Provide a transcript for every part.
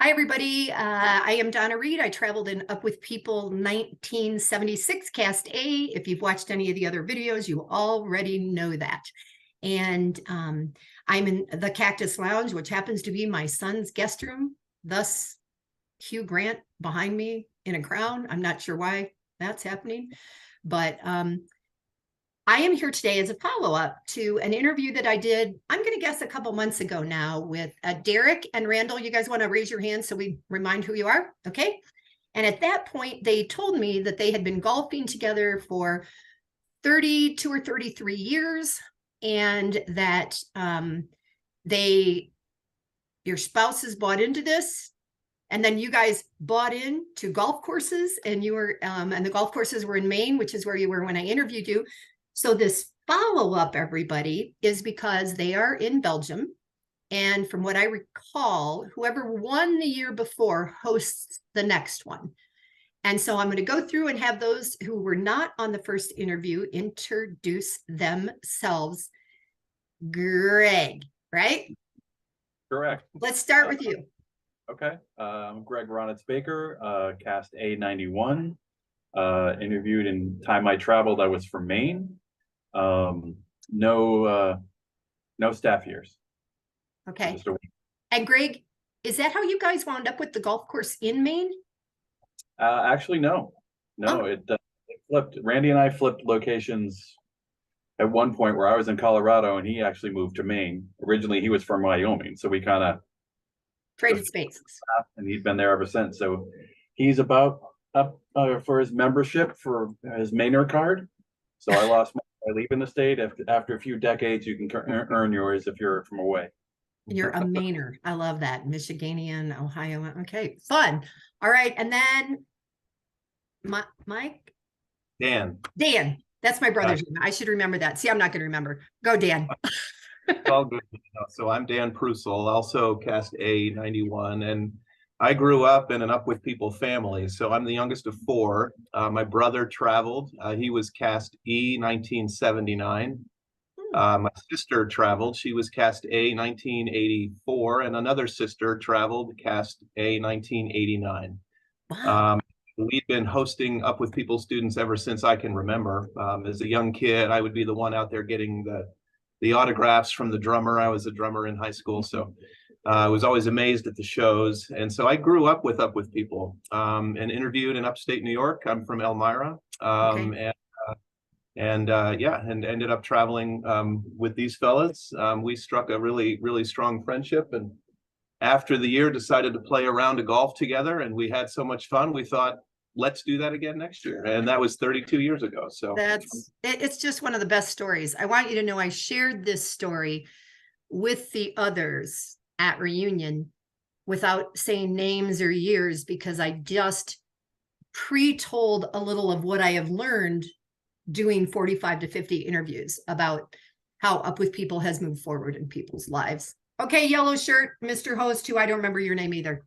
Hi, everybody. I am Donna Reed. I traveled in Up With People 1976, Cast A. If you've watched any of the other videos, you already know that. And I'm in the Cactus Lounge, which happens to be my son's guest room. Thus, Hugh Grant behind me in a crown. I'm not sure why that's happening, but I am here today as a follow-up to an interview that I did, I'm going to guess a couple months ago now with Derek and Randall. You guys want to raise your hands so we remind who you are? Okay. And at that point, they told me that they had been golfing together for 32 or 33 years and that your spouses bought into this. And then you guys bought into golf courses and you were, and the golf courses were in Maine, which is where you were when I interviewed you. So this follow-up, everybody, is because they are in Belgium. And from what I recall, whoever won the year before hosts the next one. And so I'm going to go through and have those who were not on the first interview introduce themselves. Greg, right? Correct. Let's start with you. Okay. I'm Greg Ronitz-Baker, cast A91. Interviewed in time I traveled. I was from Maine. No staff years. Okay. And Greg, is that how you guys wound up with the golf course in Maine? Actually, no. It flipped. Randy and I flipped locations at one point where I was in Colorado and he actually moved to Maine. Originally, he was from Wyoming, so we kind of traded spaces. And he'd been there ever since. So he's about up for his membership for his Mainer card. So I lost mine by leaving the state. After a few decades, you can earn yours if you're from away. You're a Mainer. I love that. Michiganian, Ohio. Okay, fun. All right. And then Mike? Dan. Dan. That's my brother's name. I should remember that. See, I'm not going to remember. Go, Dan. It's all good. So I'm Dan Prusel, also cast A91. And I grew up in an Up With People family. So I'm the youngest of four. My brother traveled. He was cast E 1979. My sister traveled. She was cast A 1984. And another sister traveled, cast A 1989. Wow. We've been hosting Up With People students ever since I can remember. As a young kid, I would be the one out there getting the autographs from the drummer. I was a drummer in high school, so I was always amazed at the shows. And so I grew up with People and interviewed in upstate New York. I'm from Elmira, Okay. and ended up traveling with these fellas. We struck a really, really strong friendship, and after the year decided to play a round of golf together, and we had so much fun, we thought, let's do that again next year. And that was 32 years ago. So it's just one of the best stories. I want you to know I shared this story with the others at reunion without saying names or years, because I just pre-told a little of what I have learned doing 45 to 50 interviews about how Up With People has moved forward in people's lives. Okay, yellow shirt, Mr. Host, who I don't remember your name either.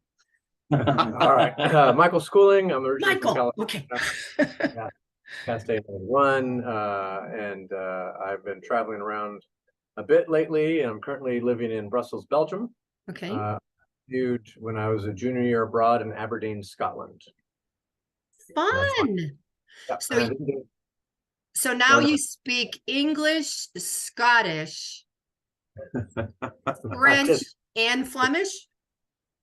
All right, Michael Schooling. I'm originally Michael. from California. Okay. Cast A91, and I've been traveling around a bit lately. I'm currently living in Brussels, Belgium. Okay. Viewed when I was a junior year abroad in Aberdeen, Scotland. Fun. Yep. So now you speak English, Scottish, French, and Flemish?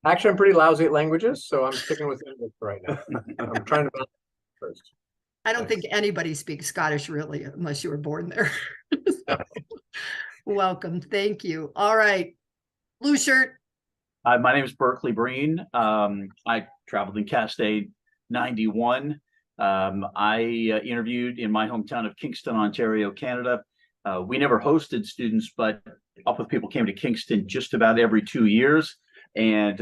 Actually, I'm pretty lousy at languages, so I'm sticking with English right now. I'm trying to balance first. I don't think anybody speaks Scottish, really, unless you were born there. So, welcome. Thank you. All right. Blue shirt. My name is Berkeley Breen. I traveled in Cast A91. I interviewed in my hometown of Kingston, Ontario, Canada. We never hosted students, but Up With People came to Kingston just about every 2 years. And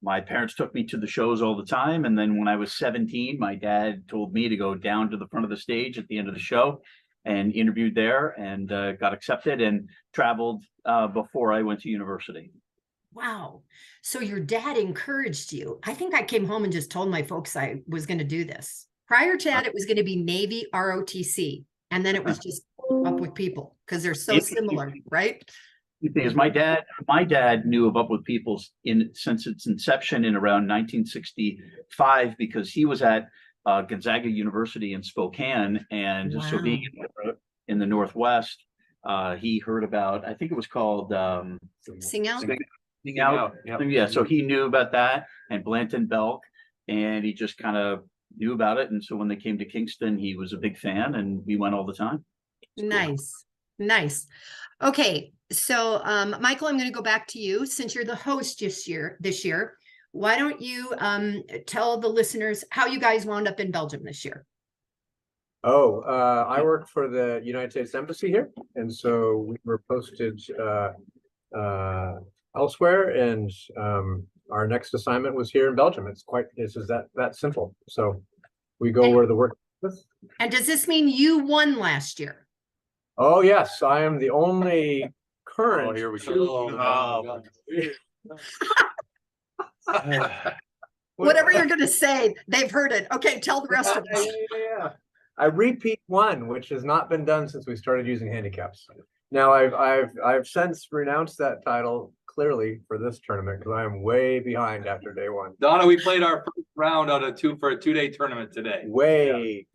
my parents took me to the shows all the time. And then when I was 17, my dad told me to go down to the front of the stage at the end of the show and interviewed there and got accepted and traveled before I went to university. Wow. So your dad encouraged you. I think I came home and just told my folks I was going to do this. Prior to that, it was going to be Navy ROTC. And then it was just Up With People because they're so similar, right? thing is my dad knew of Up With People since its inception in around 1965 because he was at Gonzaga University in Spokane, and so Wow. being in the Northwest, he heard about, I think it was called Sing out. Sing Out. Yep. Yeah, so he knew about that and Blanton Belk, and he just kind of knew about it. And so when they came to Kingston, he was a big fan, and we went all the time. Nice. Nice. Okay. So, Michael, I'm going to go back to you since you're the host this year. Why don't you tell the listeners how you guys wound up in Belgium this year? Oh, I work for the United States Embassy here, and so we were posted elsewhere, and our next assignment was here in Belgium. It's just that simple. So we go where the work is. And does this mean you won last year? Oh, yes, I am the only current. Oh, here we go. Whatever you're going to say, they've heard it. Okay, tell the rest of us. Yeah. I repeat one, which has not been done since we started using handicaps. Now I've since renounced that title clearly for this tournament because I am way behind after day one. Donna, we played our first round out of two for a 2-day tournament today. Way.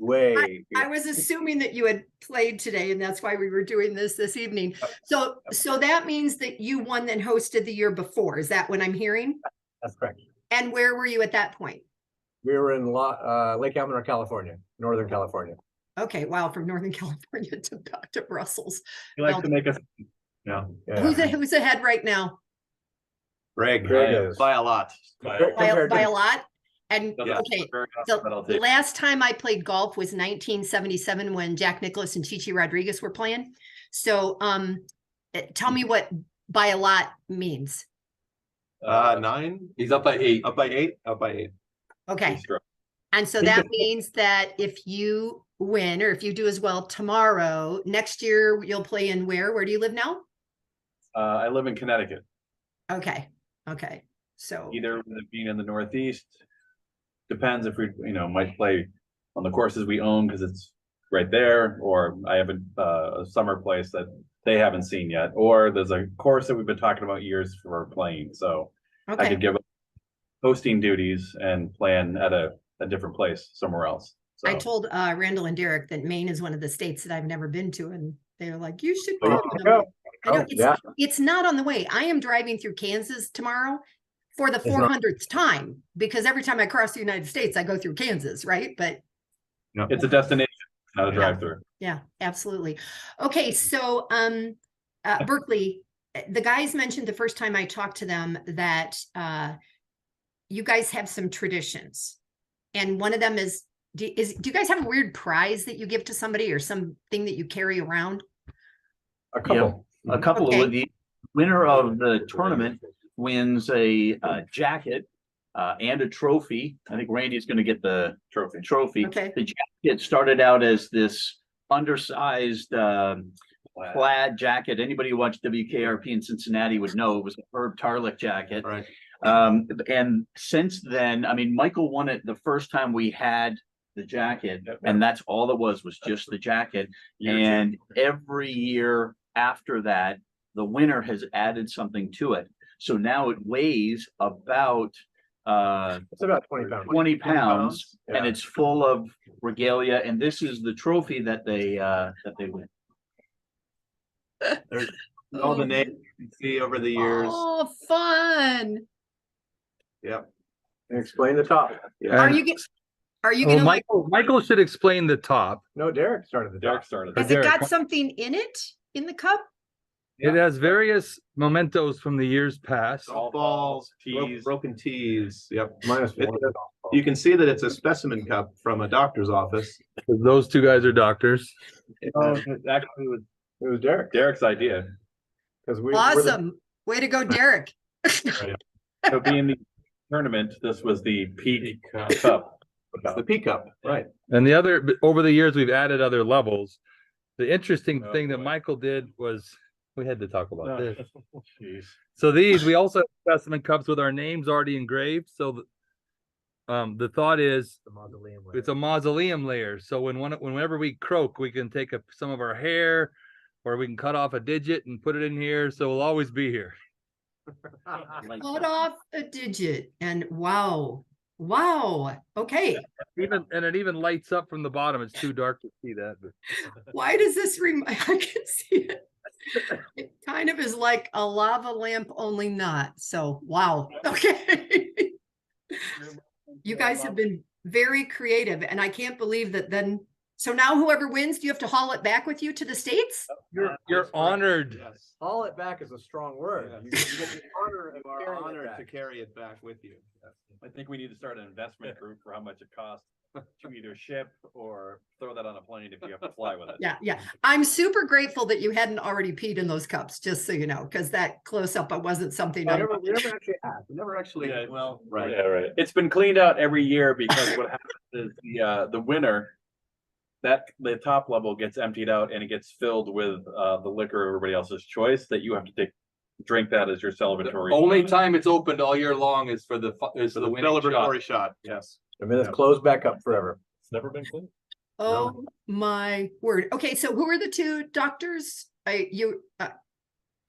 I was assuming that you had played today, and that's why we were doing this evening. So that means that you won and hosted the year before. Is that what I'm hearing? That's correct. And where were you at that point? We were in Lake Elsinore, California, Northern California. Okay, wow, from Northern California to back to Brussels. He likes to make us. Yeah. Who's ahead right now? Greg is. by a lot. By a lot? And Yeah. okay, the last time I played golf was 1977 when Jack Nicklaus and Chichi Rodriguez were playing. So tell me what by a lot means. 9. He's up by 8. Up by 8. Up by 8. Okay. And so that means that if you win or if you do as well tomorrow, next year you'll play in where? Where do you live now? I live in Connecticut. Okay. Okay. So Either being in the Northeast, depends if we, might play on the courses we own because it's right there, or I have a summer place that they haven't seen yet, or there's a course that we've been talking about years for playing. So I okay. could give up hosting duties and plan at a different place somewhere else. So I told Randall and Derek that Maine is one of the states that I've never been to, and they're like, you should go to them. I know it's not on the way. I am driving through Kansas tomorrow for the 400th time, because every time I cross the United States, I go through Kansas, right? But it's a destination, not a drive-through. Yeah, absolutely. Okay, so Berkeley, the guys mentioned the first time I talked to them that you guys have some traditions, and one of them is do you guys have a weird prize that you give to somebody or something that you carry around? A couple. Yeah, a couple. Okay. Of the winner of the tournament wins a jacket and a trophy. I think Randy's going to get the trophy. Okay. The jacket started out as this undersized plaid jacket. Anybody who watched WKRP in Cincinnati would know it was a Herb Tarlick jacket. Right. And since then, I mean, Michael won it the first time we had the jacket, and that's all it was just the jacket. And every year after that, the winner has added something to it. So now it weighs about It's about 20 pounds. 20 pounds, Yeah. and it's full of regalia. And this is the trophy that they win. There's all the names you can see over the years. Oh, fun. Yep. Explain the top. Are you gonna like, Michael should explain the top. No, Derek started the Derek top. started. has it got something in it in the cup? It has various mementos from the years past. All balls, tees. broken tees. Yep. Minus It- one. You can see that it's a specimen cup from a doctor's office. Those two guys are doctors. Actually, It was Derek. Derek's idea. Because we Awesome. Way to go, Derek. So being the tournament, this was the peak cup. It's the P cup, right? And over the years, we've added other levels. The interesting Oh, thing that boy. Michael did was, we had to talk about this. Jeez. So we also have specimen cups with our names already engraved. So the thought is, it's a mausoleum layer. So whenever we croak, we can take some of our hair or we can cut off a digit and put it in here, so we'll always be here. Like, Cut off a digit and wow. Wow. Okay. It even lights up from the bottom. It's too dark to see that. But Why does this I can see it. It kind of is like a lava lamp, only not. So, wow. Okay. You guys have been very creative, and I can't believe that then. So now whoever wins, do you have to haul it back with you to the States? you're honored. Yes. Haul it back is a strong word. Yes. You get the honor of You are carrying it honored back. to carry it back with you. Yes. I think we need to start an investment group for how much it costs to either ship or throw that on a plane if you have to fly with it. Yeah. I'm super grateful that you hadn't already peed in those cups, just so you know, because that close up, it wasn't something. We never actually asked. We never actually, Yeah, well, right. Yeah, right. It's been cleaned out every year because what happens is the winner, that the top level gets emptied out and it gets filled with the liquor everybody else's choice that you have to drink that as your The celebratory. only time it's opened all year long is for the So the winning shot. celebratory shot, yes. And then it's closed back up forever. It's never been cleaned. Oh my word. Okay, so who are the two doctors?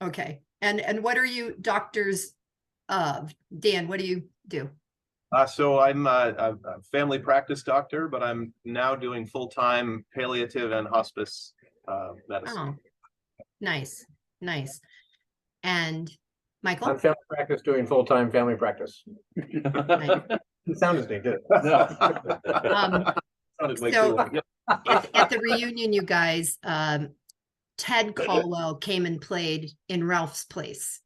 Okay. And what are you doctors of? Dan, what do you do? So I'm a family practice doctor, but I'm now doing full-time palliative and hospice medicine. Oh, nice. And I'm Michael? family practice doing full-time family practice. Nice. It sounded distinct, didn't Sounded way So- cooler. Yep. At the reunion, you guys, Ted Caldwell came and played in Ralph's place.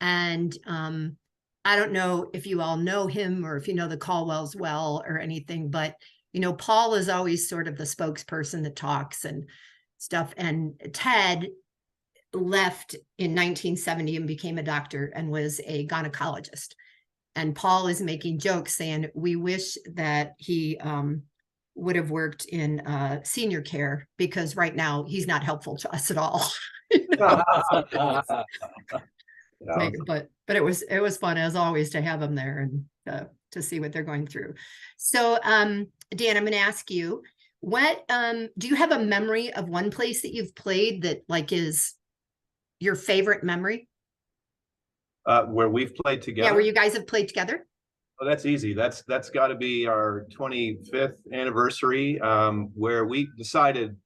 And I don't know if you all know him or if you know the Caldwells well or anything, but you know, Paul is always sort of the spokesperson that talks and stuff. And Ted left in 1970 and became a doctor and was a gynecologist. And Paul is making jokes saying, we wish that he would have worked in senior care because right now he's not helpful to us at all. Yeah. But it was fun as always to have him there and to see what they're going through. So Dan, I'm going to ask you, what do you have a memory of one place that you've played that like is your favorite memory? Where we've played together. Yeah, where you guys have played together? Oh, that's easy. That's got to be our 25th anniversary, where we decided,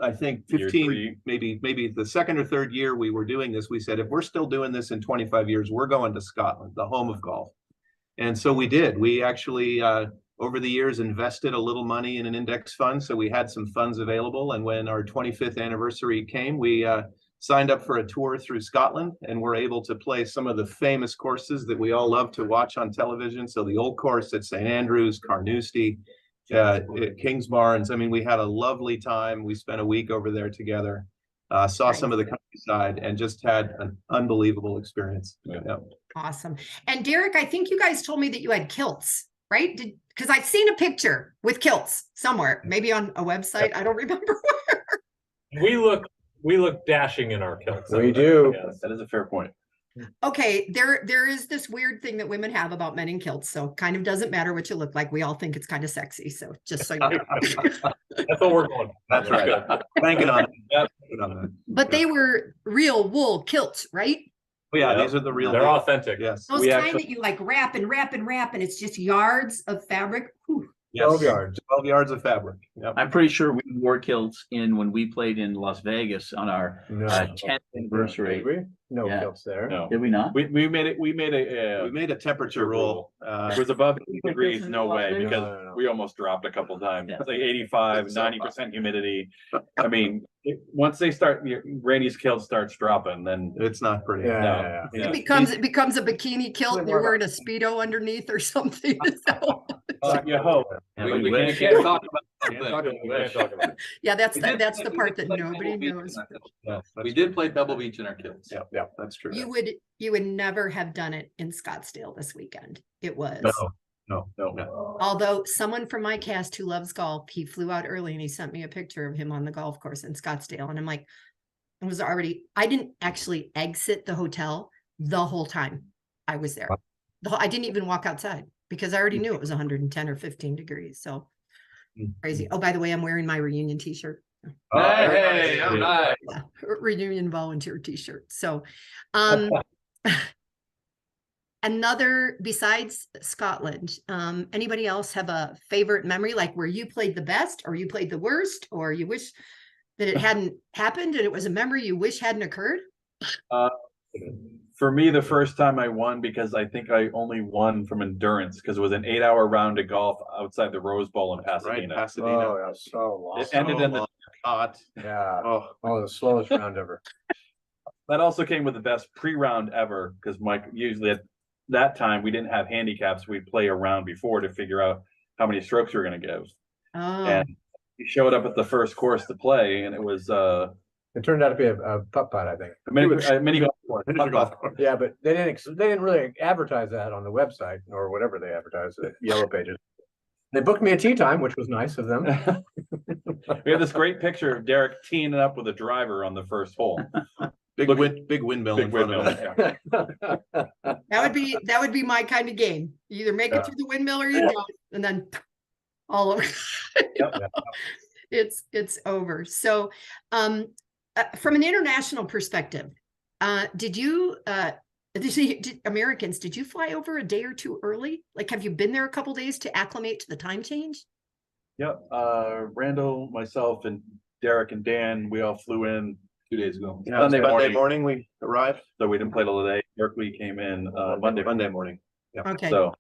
I think Year 15, three. maybe the second or third year we were doing this, we said, if we're still doing this in 25 years, we're going to Scotland, the home of golf. And so we did. We actually, over the years, invested a little money in an index fund. So we had some funds available. And when our 25th anniversary came, we signed up for a tour through Scotland and were able to play some of the famous courses that we all love to watch on television. So the old course at St. Andrews, Carnoustie, Kingsbarns. I mean, we had a lovely time. We spent a week over there together, saw some of the countryside and just had an unbelievable experience. Yeah. Awesome. And Derek, I think you guys told me that you had kilts, right? Because I've seen a picture with kilts somewhere, maybe on a website. I don't remember where. We look dashing in our kilts. We do. Yes, that is a fair point. Okay, there is this weird thing that women have about men in kilts, so kind of doesn't matter what you look like. We all think it's kind of sexy, so just so you know. That's what we're going. That's right. Banking on it. Banking on that. But they were real wool kilts, right? Oh, yeah, Yeah. these are the real. They're authentic. Yes. Those We kind actually- that you like wrap and wrap and wrap, and it's just yards of fabric. Whew. Yes. 12 yards. 12 yards of fabric. Yep. I'm pretty sure we wore kilts in when we played in Las Vegas on our No. 10th Did anniversary. we? No Yeah. kilts there. No, Did we not? we made it. We made a. We made a temperature rule. It was above 80 degrees, no way, No, because no. we almost dropped a couple times. Yeah. It's like 85, 90% humidity. I mean, once they start, Randy's kilt starts dropping, then It's not pretty. Yeah, no, yeah, yeah. It becomes a bikini kilt and you're wearing a Speedo underneath or something. So, You hope. Yeah, We, but we we- can't, can't talk about Can't talk something. about Can't talk about it. yeah, that's We the, did that's play- the we part did that play nobody Pebble Beach knows. in our kilts. Yeah, We did play Pebble Beach in our kilts. Yeah, yeah, that's true. You would never have done it in Scottsdale this weekend. It was. No. Although someone from my cast who loves golf, he flew out early and he sent me a picture of him on the golf course in Scottsdale. And I'm like, I didn't actually exit the hotel the whole time I was there. I didn't even walk outside because I already knew it was 110 or 15 degrees. So crazy. Oh, by the way, I'm wearing my reunion t-shirt. Hey, all right. Yeah, reunion volunteer t-shirt. So, um, another besides Scotland, anybody else have a favorite memory, like where you played the best or you played the worst, or you wish that it hadn't happened and it was a memory you wish hadn't occurred? Uh, for me, the first time I won, because I think I only won from endurance, because it was an 8-hour round of golf outside the Rose Bowl in Right, Pasadena. Pasadena. Oh, yeah, so long. It ended in the, Hot. Yeah, Oh, the slowest round ever. that also came with the best pre-round ever, because Mike, usually at that time, we didn't have handicaps. We'd play a round before to figure out how many strokes we were going to give. Oh, And he showed up at the first course to play, and it was It turned out to be a putt-putt, I think. a mini golf course. miniature golf course. Yeah, but they didn't really advertise that on the website or whatever they advertised at Yellow Pages. They booked me a tee time, which was nice of them. We have this great picture of Derek teeing it up with a driver on the first hole. Big windmill Big in front of windmill, it. yeah. that would be my kind of game. You either make it through the windmill or you don't, and then all over. It's over. So, from an international perspective, did Americans, did you fly over a day or two early? Like, have you been there a couple days to acclimate to the time change? Yep. Randall, myself, and Derek and Dan, we all flew in 2 days ago. Yeah, Sunday Monday morning. morning we arrived. So we didn't play till today. Berkeley came in Monday. Monday morning. Okay. So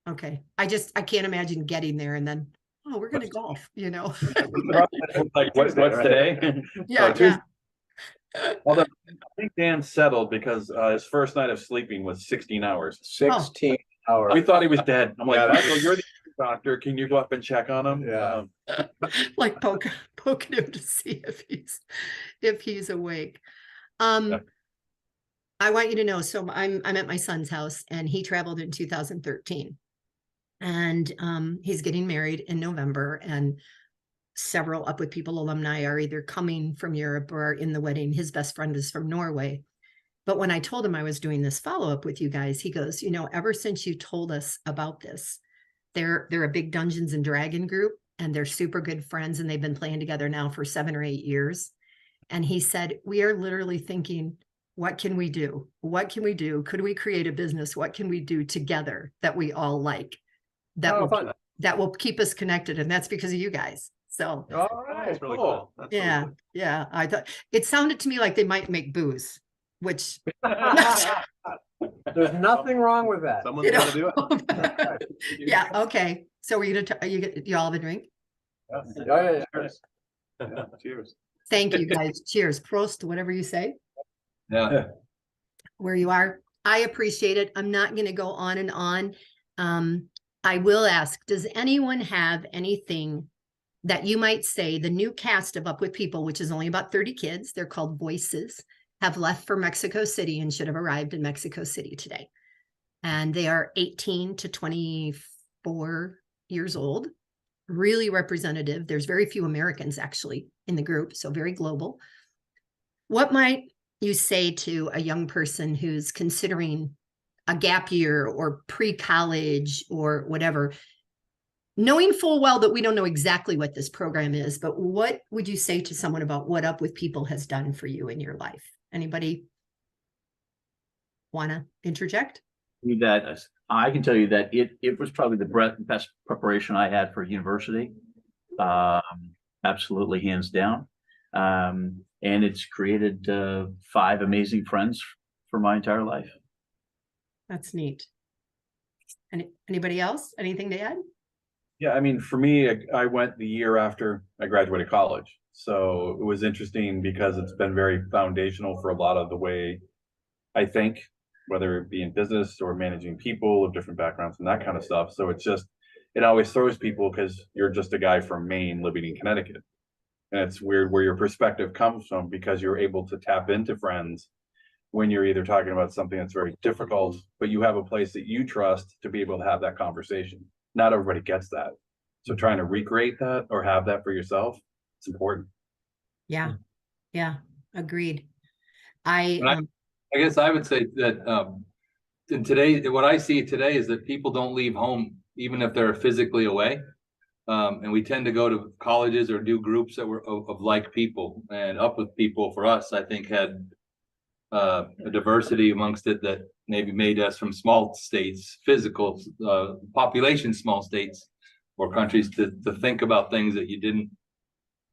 Okay. I can't imagine getting there and then, oh, we're going to golf, you know? like what's today? Yeah. Oh, Tuesday. Although I think Dan settled because his first night of sleeping was 16 hours. 16 hours. We thought he was dead. I'm like, Yeah, Michael, you're the doctor. Can you go up and check on him? Yeah. Like poking him to see if he's awake. Yeah. I want you to know, so I'm at my son's house and he traveled in 2013. And he's getting married in November, and several Up With People alumni are either coming from Europe or are in the wedding. His best friend is from Norway. But when I told him I was doing this follow-up with you guys, he goes, you know, ever since you told us about this, they're a big Dungeons and Dragon group, and they're super good friends, and they've been playing together now for 7 or 8 years. And he said, we are literally thinking, what can we do? What can we do? Could we create a business? What can we do together that we all like? That will keep us connected, and that's because of you guys. So, All right. That's really cool. That's really yeah, cool. yeah. I thought it sounded to me like they might make booze, which There's nothing wrong with that. Someone's you know. got to do it. Yeah. Okay. So we're gonna you all have a drink. Yeah. Cheers. Cheers. Thank you guys. Cheers. Prost. Whatever you say. Yeah. Where you are. I appreciate it. I'm not going to go on and on. I will ask, does anyone have anything that you might say the new cast of Up With People, which is only about 30 kids, they're called Voices, have left for Mexico City and should have arrived in Mexico City today. And they are 18 to 24 years old, really representative. There's very few Americans actually in the group, so very global. What might you say to a young person who's considering a gap year or pre-college or whatever, knowing full well that we don't know exactly what this program is, but what would you say to someone about what Up With People has done for you in your life? Anybody want to interject? That I can tell you that it was probably the best preparation I had for university. Absolutely, hands down. And it's created 5 amazing friends for my entire life. That's neat. Anybody else? Anything to add? Yeah, I mean, for me, I went the year after I graduated college. So it was interesting because it's been very foundational for a lot of the way I think, whether it be in business or managing people of different backgrounds and that kind of stuff. So it's just, it always throws people because you're just a guy from Maine living in Connecticut. And it's weird where your perspective comes from because you're able to tap into friends when you're either talking about something that's very difficult, but you have a place that you trust to be able to have that conversation. Not everybody gets that. So trying to recreate that or have that for yourself, it's important. Yeah. Yeah. Agreed. I guess I would say that in today, what I see today is that people don't leave home even if they're physically away. And we tend to go to colleges or do groups that were of like people, and Up With People for us, I think, had a diversity amongst it that maybe made us from small states, physical population, small states or countries to think about things that you didn't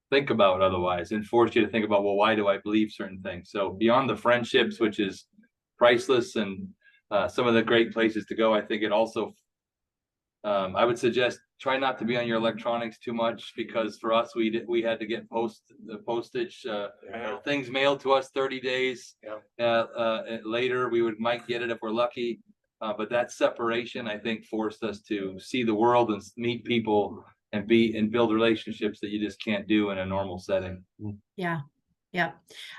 think about otherwise, and force you to think about, well, why do I believe certain things? So beyond the friendships, which is priceless, and some of the great places to go, I think it also, I would suggest try not to be on your electronics too much, because for us, we had to get the postage, things mailed to us 30 days. Later, we might get it if we're lucky. But that separation, I think, forced us to see the world and meet people and build relationships that you just can't do in a normal setting. Yeah. Yeah.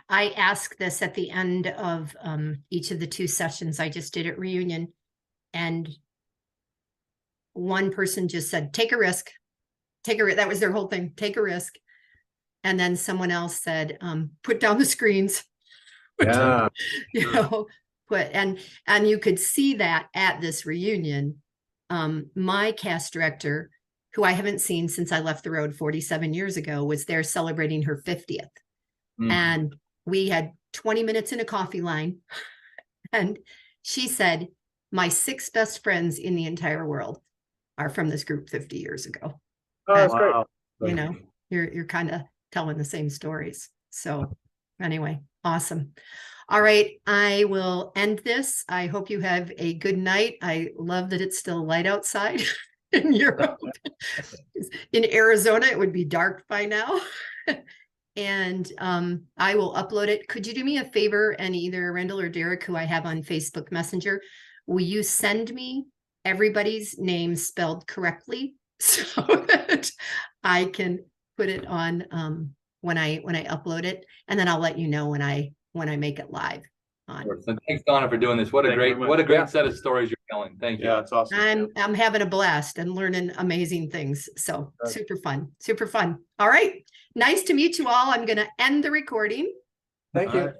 I ask this at the end of each of the 2 sessions I just did at Reunion, and one person just said, take a risk, that was their whole thing, take a risk. And then someone else said, put down the screens. Yeah. You know, and you could see that at this reunion. My cast director, who I haven't seen since I left the road 47 years ago, was there celebrating her 50th. And we had 20 minutes in a coffee line. And she said, my 6 best friends in the entire world are from this group 50 years ago. Oh, that's great. You know, you're kind of telling the same stories. So anyway, awesome. All right, I will end this. I hope you have a good night. I love that it's still light outside in Europe. In Arizona, it would be dark by now. And I will upload it. Could you do me a favor, and either Rendell or Derek, who I have on Facebook Messenger, will you send me everybody's name spelled correctly so that I can put it on when I upload it, and then I'll let you know when I make it live on. So thanks, Donna, for doing this. What a Thank you great, very what a much. great Yeah. set of stories you're telling. Thank you. Yeah, it's awesome. I'm having a blast and learning amazing things. So Right. super fun, super fun. All right. Nice to meet you all. I'm going to end the recording. Thank you.